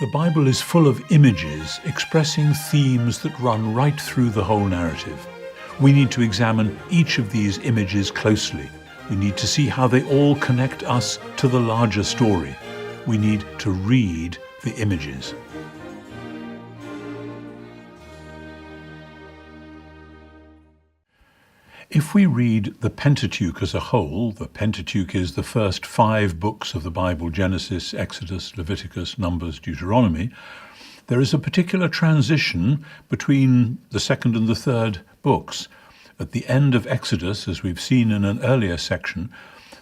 The Bible is full of images expressing themes that run right through the whole narrative. We need to examine each of these images closely. We need to see how they all connect us to the larger story. We need to read the images. If we read the Pentateuch as a whole, the Pentateuch is the first 5 books of the Bible, Genesis, Exodus, Leviticus, Numbers, Deuteronomy, there is a particular transition between the second and the third books. At the end of Exodus, as we've seen in an earlier section,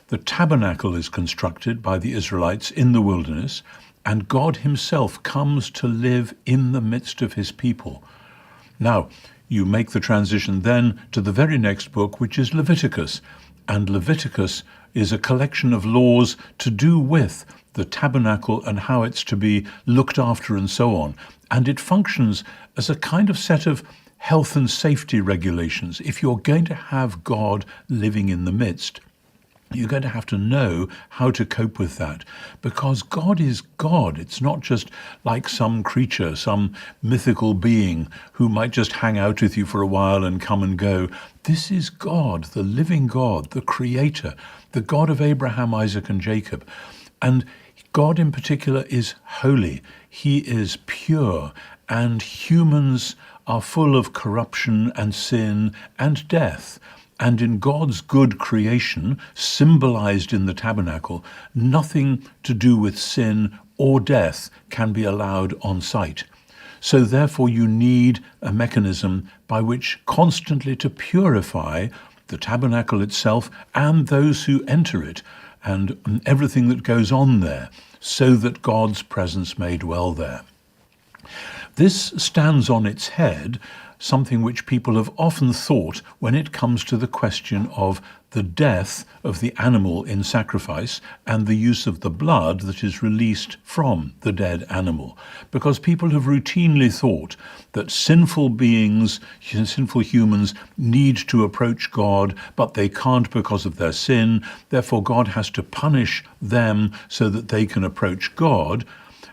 the tabernacle is constructed by the Israelites in the wilderness, and God himself comes to live in the midst of his people. Now, you make the transition then to the very next book, which is Leviticus. And Leviticus is a collection of laws to do with the tabernacle and how it's to be looked after and so on. And it functions as a kind of set of health and safety regulations. If you're going to have God living in the midst, you're going to have to know how to cope with that, because God is God. It's not just like some creature, some mythical being who might just hang out with you for a while and come and go. This is God, the living God, the creator, the God of Abraham, Isaac, and Jacob. And God in particular is holy. He is pure, and humans are full of corruption and sin and death. And in God's good creation, symbolized in the tabernacle, nothing to do with sin or death can be allowed on sight. So therefore you need a mechanism by which constantly to purify the tabernacle itself and those who enter it and everything that goes on there, so that God's presence may dwell there. This stands on its head something which people have often thought when it comes to the question of the death of the animal in sacrifice and the use of the blood that is released from the dead animal. Because people have routinely thought that sinful beings, sinful humans, need to approach God, but they can't because of their sin. Therefore, God has to punish them so that they can approach God.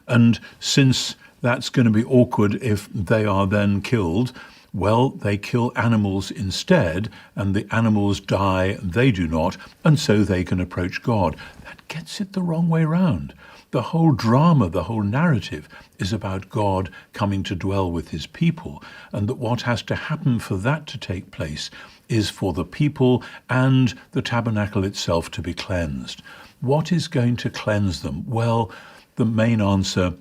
And since that's going to be awkward if they are then killed, well, they kill animals instead, and the animals die, they do not, and so they can approach God. That gets it the wrong way round. The whole drama, the whole narrative is about God coming to dwell with his people, and that what has to happen for that to take place is for the people and the tabernacle itself to be cleansed. What is going to cleanse them? Well, the main answer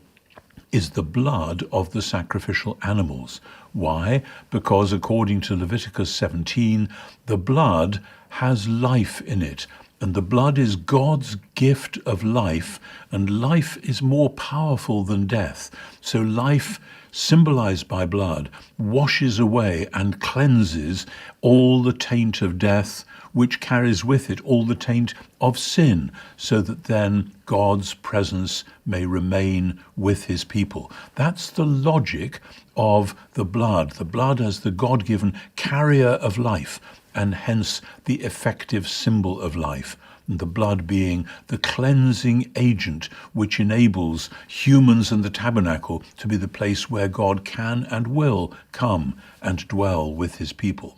is the blood of the sacrificial animals. Why? Because according to Leviticus 17, the blood has life in it, and the blood is God's gift of life, and life is more powerful than death. So life, symbolized by blood, washes away and cleanses all the taint of death, which carries with it all the taint of sin, so that then God's presence may remain with his people. That's the logic of the blood as the God-given carrier of life, and hence the effective symbol of life, and the blood being the cleansing agent which enables humans and the tabernacle to be the place where God can and will come and dwell with his people.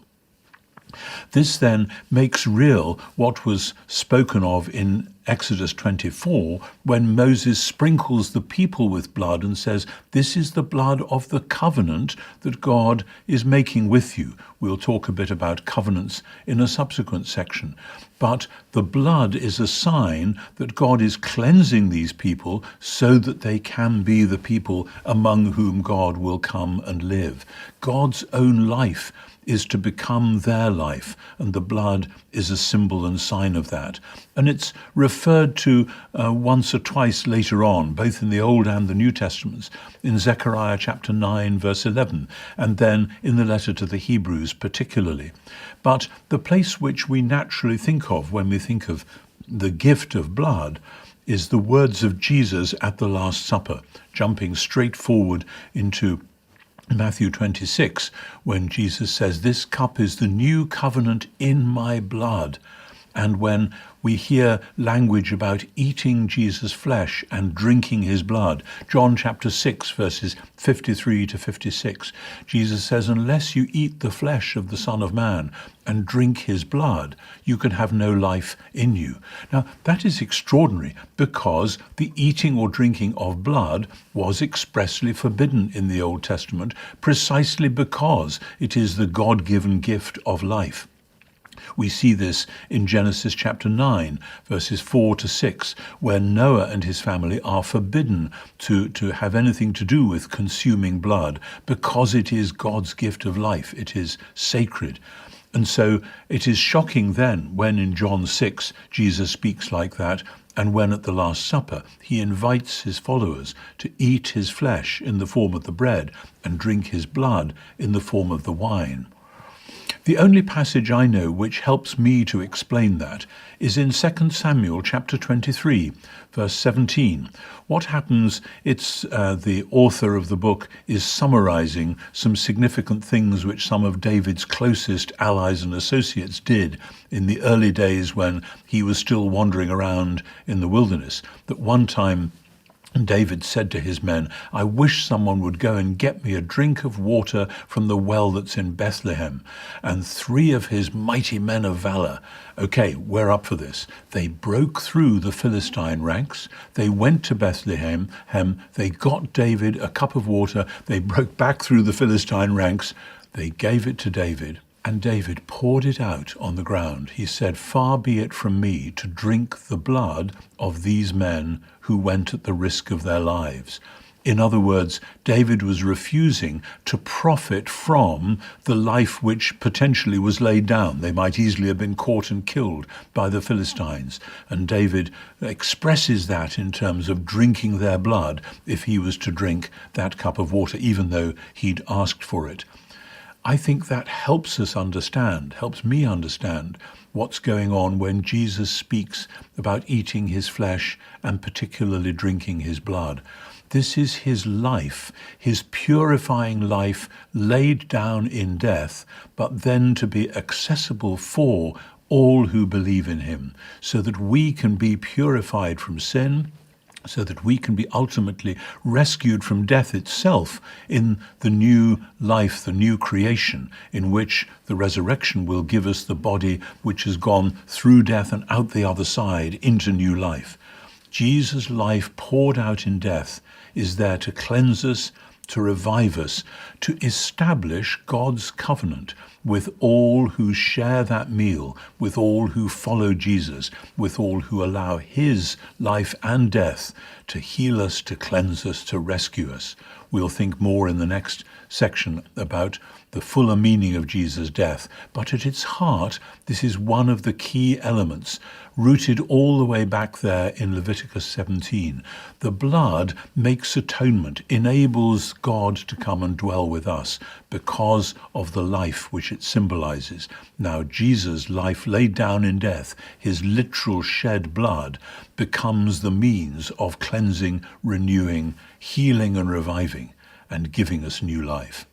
This then makes real what was spoken of in Exodus 24, when Moses sprinkles the people with blood and says, this is the blood of the covenant that God is making with you. We'll talk a bit about covenants in a subsequent section. But the blood is a sign that God is cleansing these people so that they can be the people among whom God will come and live. God's own life is to become their life, and the blood is a symbol and sign of that. And it's referred to once or twice later on, both in the Old and the New Testaments, in Zechariah chapter 9, verse 11, and then in the letter to the Hebrews particularly. But the place which we naturally think of when we think of the gift of blood is the words of Jesus at the Last Supper, jumping straight forward into Matthew 26, when Jesus says, this cup is the new covenant in my blood. And when We hear language about eating Jesus' flesh and drinking his blood. John chapter 6, verses 53 to 56. Jesus says, unless you eat the flesh of the Son of Man and drink his blood, you can have no life in you. Now, that is extraordinary because the eating or drinking of blood was expressly forbidden in the Old Testament, precisely because it is the God-given gift of life. We see this in Genesis chapter 9, verses 4 to 6, where Noah and his family are forbidden to have anything to do with consuming blood because it is God's gift of life. It is sacred. And so it is shocking then when in John 6 Jesus speaks like that, and when at the Last Supper he invites his followers to eat his flesh in the form of the bread and drink his blood in the form of the wine. The only passage I know which helps me to explain that is in 2 Samuel chapter 23, verse 17. What happens, it's the author of the book is summarizing some significant things which some of David's closest allies and associates did in the early days when he was still wandering around in the wilderness. That one time David said to his men, I wish someone would go and get me a drink of water from the well that's in Bethlehem. And 3 of his mighty men of valor, okay, we're up for this. They broke through the Philistine ranks. They went to Bethlehem. They got David a cup of water. They broke back through the Philistine ranks. They gave it to David. And David poured it out on the ground. He said, far be it from me to drink the blood of these men who went at the risk of their lives. In other words, David was refusing to profit from the life which potentially was laid down. They might easily have been caught and killed by the Philistines. And David expresses that in terms of drinking their blood if he was to drink that cup of water, even though he'd asked for it. I think that helps me understand what's going on when Jesus speaks about eating his flesh and particularly drinking his blood. This is his life, his purifying life laid down in death, but then to be accessible for all who believe in him, so that we can be purified from sin, so that we can be ultimately rescued from death itself in the new life, the new creation, in which the resurrection will give us the body which has gone through death and out the other side into new life. Jesus' life poured out in death is there to cleanse us, to revive us, to establish God's covenant with all who share that meal, with all who follow Jesus, with all who allow his life and death to heal us, to cleanse us, to rescue us. We'll think more in the next section about the fuller meaning of Jesus' death, but at its heart, this is one of the key elements rooted all the way back there in Leviticus 17. The blood makes atonement, enables God to come and dwell with us because of the life which it symbolizes. Now, Jesus' life laid down in death, his literal shed blood, becomes the means of cleansing, renewing, healing and reviving, and giving us new life.